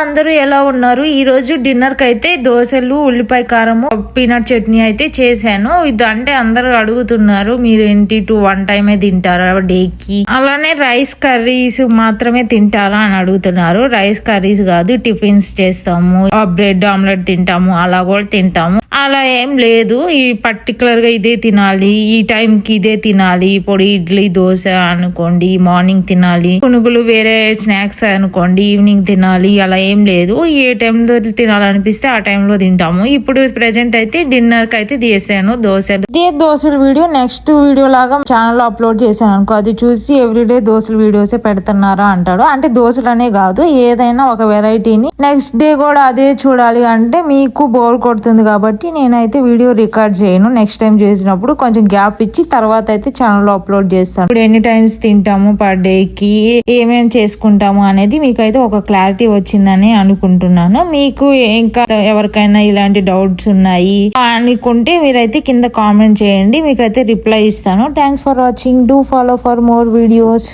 అందరూ ఎలా ఉన్నారు? ఈ రోజు డిన్నర్ కి అయితే దోశలు, ఉల్లిపాయ కారము, పీనట్ చట్నీ అయితే చేశాను. ఇది అంటే అందరూ అడుగుతున్నారు, మీరు ఏంటి 1 టైమే తింటారా డేకి? అలానే రైస్ కర్రీస్ మాత్రమే తింటారా అని అడుగుతున్నారు. రైస్ కర్రీస్ కాదు, టిఫిన్స్ చేస్తాము, బ్రెడ్ ఆమ్లెట్ తింటాము, అలా కూడా తింటాము. అలా ఏం లేదు, ఈ పర్టికులర్ గా ఇదే తినాలి, ఈ టైం కి ఇదే తినాలి. పొడి ఇడ్లీ దోశ అనుకోండి మార్నింగ్ తినాలి, పునుగులు వేరే స్నాక్స్ అనుకోండి ఈవినింగ్ తినాలి, అలా ఏం లేదు. ఏ టైంలో తినాలనిపిస్తే ఆ టైంలో తింటాము. ఇప్పుడు ప్రెసెంట్ అయితే డిన్నర్ కి అయితే తీసాను దోశలు. ఇదే దోశల వీడియో నెక్స్ట్ వీడియో లాగా ఛానల్ లో అప్లోడ్ చేశాను అనుకో, అది చూసి ఎవ్రీడే దోశల వీడియోసే పెడుతున్నారా అంటాడు. అంటే దోశలనే కాదు, ఏదైనా ఒక వెరైటీని నెక్స్ట్ డే కూడా అదే చూడాలి అంటే మీకు బోర్ కొడుతుంది. కాబట్టి నేనైతే వీడియో రికార్డ్ చేయను. నెక్స్ట్ టైం చేసినప్పుడు కొంచెం గ్యాప్ ఇచ్చి తర్వాత అయితే ఛానల్ లో అప్లోడ్ చేస్తాను. ఇప్పుడు ఎన్ని టైమ్స్ తింటాము పర్ డే కి, ఏమేం చేసుకుంటాము అనేది మీకైతే ఒక క్లారిటీ వచ్చిందని అనుకుంటున్నాను. మీకు ఇంకా ఎవరికైనా ఇలాంటి డౌట్స్ ఉన్నాయి అనుకుంటే మీరైతే కింద కామెంట్ చేయండి, మీకైతే రిప్లై ఇస్తాను. Thanks for watching. Do follow for more videos.